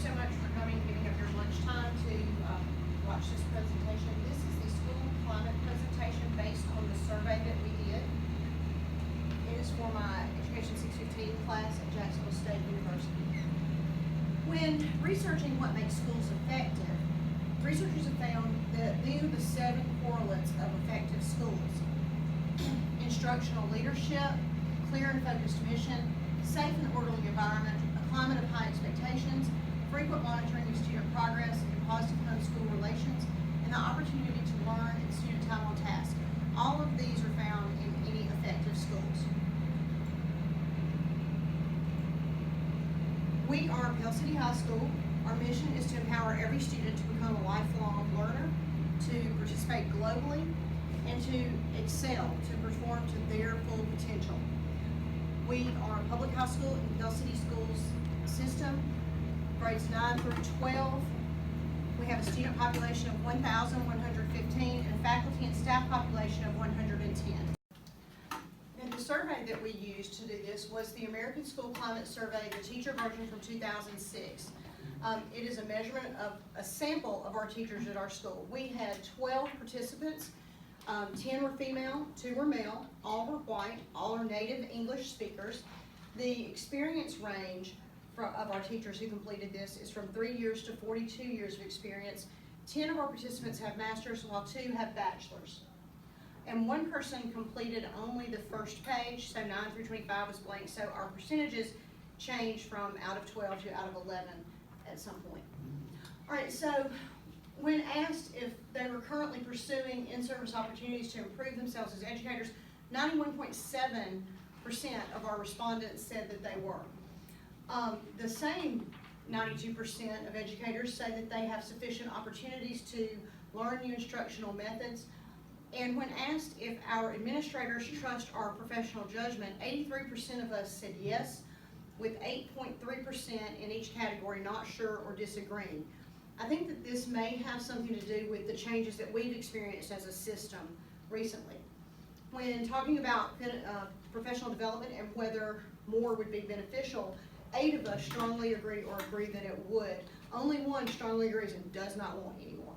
so much for coming and giving up your lunchtime to watch this presentation. This is the school climate presentation based on the survey that we did. It is for my Education 615 class at Jacksonville State University. When researching what makes schools effective, researchers have found that these are the 7 correlates of effective schools. Instructional leadership, clear and focused mission, safe and orderly environment, a climate of high expectations, frequent monitoring of student progress and positive home-school relations, and the opportunity to learn and student time on task. All of these are found in any effective schools. We are Pell City High School. Our mission is to empower every student to become a lifelong learner, to participate globally, and to excel, to perform to their full potential. We are a public high school in the Pell City Schools system, grades 9 through 12. We have a student population of 1,115 and a faculty and staff population of 110. And the survey that we used to do this was the American School Climate Survey, the teacher version from 2006. It is a measurement of a sample of our teachers at our school. We had 12 participants. 10 were female, 2 were male, all were white, all are native English speakers. The experience range of our teachers who completed this is from 3 years to 42 years of experience. 10 of our participants have masters, while 2 have bachelors. And 1 person completed only the first page, so 9 through 25 was blank, so our percentages changed from out of 12 to out of 11 at some point. All right, so when asked if they were currently pursuing in-service opportunities to improve themselves as educators, 91.7% of our respondents said that they were. The same 92% of educators say that they have sufficient opportunities to learn new instructional methods. And when asked if our administrators trust our professional judgment, 83% of us said yes, with 8.3% in each category not sure or disagreeing. I think that this may have something to do with the changes that we've experienced as a system recently. When talking about professional development and whether more would be beneficial, 8 of us strongly agree or agree that it would. Only 1 strongly agrees and does not want any more.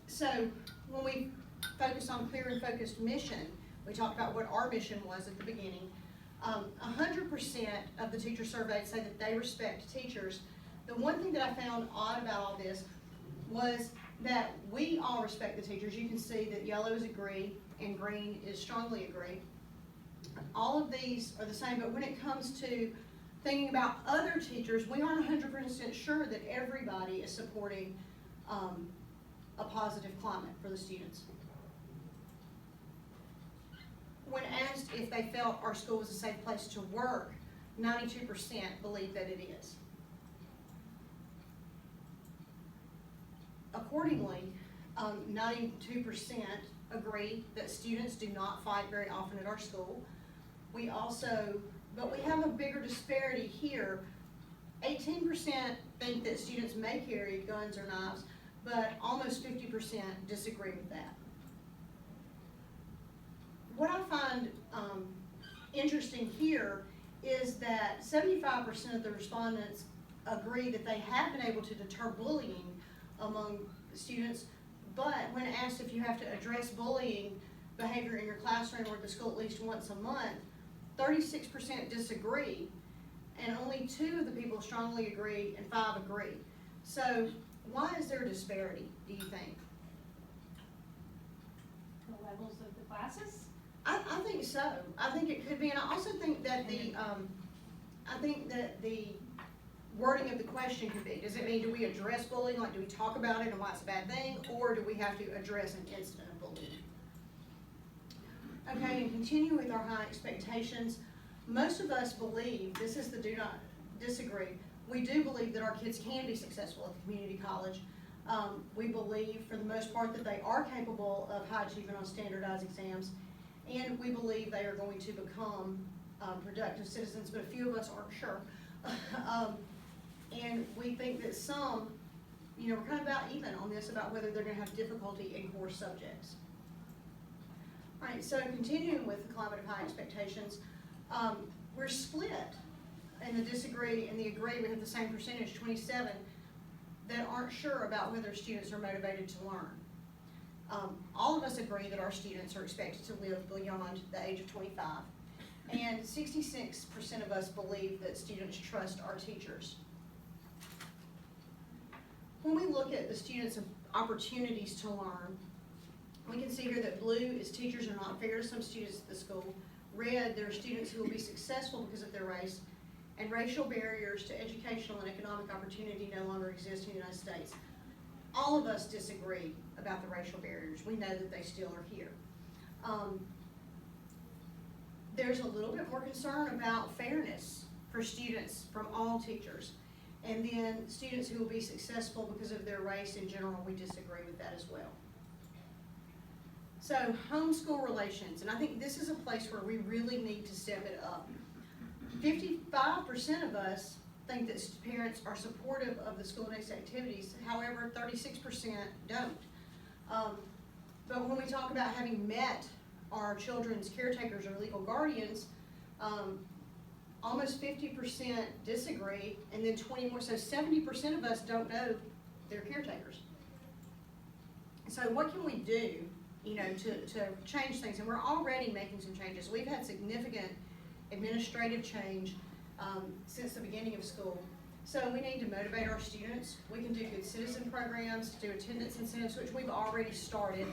So when we focus on clear and focused mission, we talked about what our mission was at the beginning. 100% of the teacher surveyed say that they respect teachers. The one thing that I found odd about all this was that we all respect the teachers. You can see that yellow is agree and green is strongly agree. All of these are the same, but when it comes to thinking about other teachers, we aren't 100% sure that everybody is supporting a positive climate for the students. When asked if they felt our school was a safe place to work, 92% believe that it is. Accordingly, 92% agree that students do not fight very often at our school. But we have a bigger disparity here. 18% think that students may carry guns or knives, but almost 50% disagree with that. What I find interesting here is that 75% of the respondents agree that they have been able to deter bullying among students, but when asked if you have to address bullying behavior in your classroom or at the school at least once a month, 36% disagree, and only 2 of the people strongly agree and 5 agree. So why is there a disparity, do you think? The levels of the classes? I think so. I think it could be, and I also think that the wording of the question could be, does it mean do we address bullying, like do we talk about it and why it's a bad thing, or do we have to address an incident of bullying? Okay, and continue with our high expectations. Most of us believe, this is the do not disagree, we do believe that our kids can be successful at the community college. We believe for the most part that they are capable of high achievement on standardized exams, and we believe they are going to become productive citizens, but a few of us aren't sure. And we think that some, we're kind of about even on this about whether they're going to have difficulty in core subjects. All right, so continuing with the climate of high expectations, we're split and the disagree and the agree, we have the same percentage, 27, that aren't sure about whether students are motivated to learn. All of us agree that our students are expected to live beyond the age of 25, and 66% of us believe that students trust our teachers. When we look at the students' opportunities to learn, we can see here that blue is teachers are not fair to some students at the school. Red, there are students who will be successful because of their race. And racial barriers to educational and economic opportunity no longer exist in the United States. All of us disagree about the racial barriers. We know that they still are here. There's a little bit more concern about fairness for students from all teachers. And then students who will be successful because of their race in general, we disagree with that as well. So homeschool relations, and I think this is a place where we really need to step it up. 55% of us think that parents are supportive of the school-based activities, however, 36% don't. But when we talk about having met our children's caretakers or legal guardians, almost 50% disagree, and then 20 more, so 70% of us don't know their caretakers. So what can we do, to change things? And we're already making some changes. We've had significant administrative change since the beginning of school. So we need to motivate our students. We can do good citizen programs, do attendance incentives, which we've already started.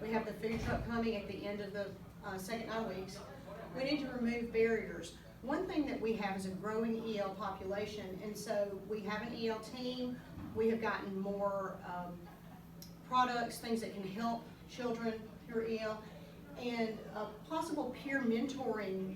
We have the food truck coming at the end of the second 9 weeks. We need to remove barriers. One thing that we have is a growing EL population, and so we have an EL team. We have gotten more products, things that can help children who are EL, and a possible peer mentoring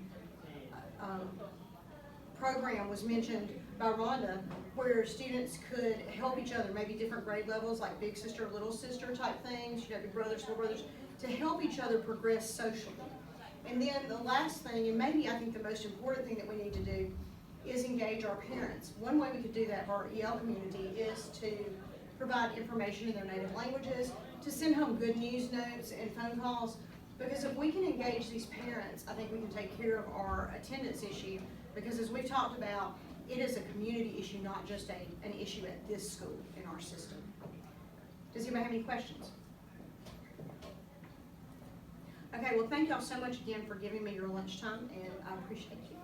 program was mentioned by Rhonda, where students could help each other, maybe different grade levels, like big sister, little sister type things, big brothers, little brothers, to help each other progress socially. And then the last thing, and maybe I think the most important thing that we need to do, is engage our parents. One way we could do that for our EL community is to provide information in their native languages, to send home good news notes and phone calls, because if we can engage these parents, I think we can take care of our attendance issue, because as we've talked about, it is a community issue, not just an issue at this school in our system. Does anybody have any questions? Okay, well, thank y'all so much again for giving me your lunchtime, and I appreciate you.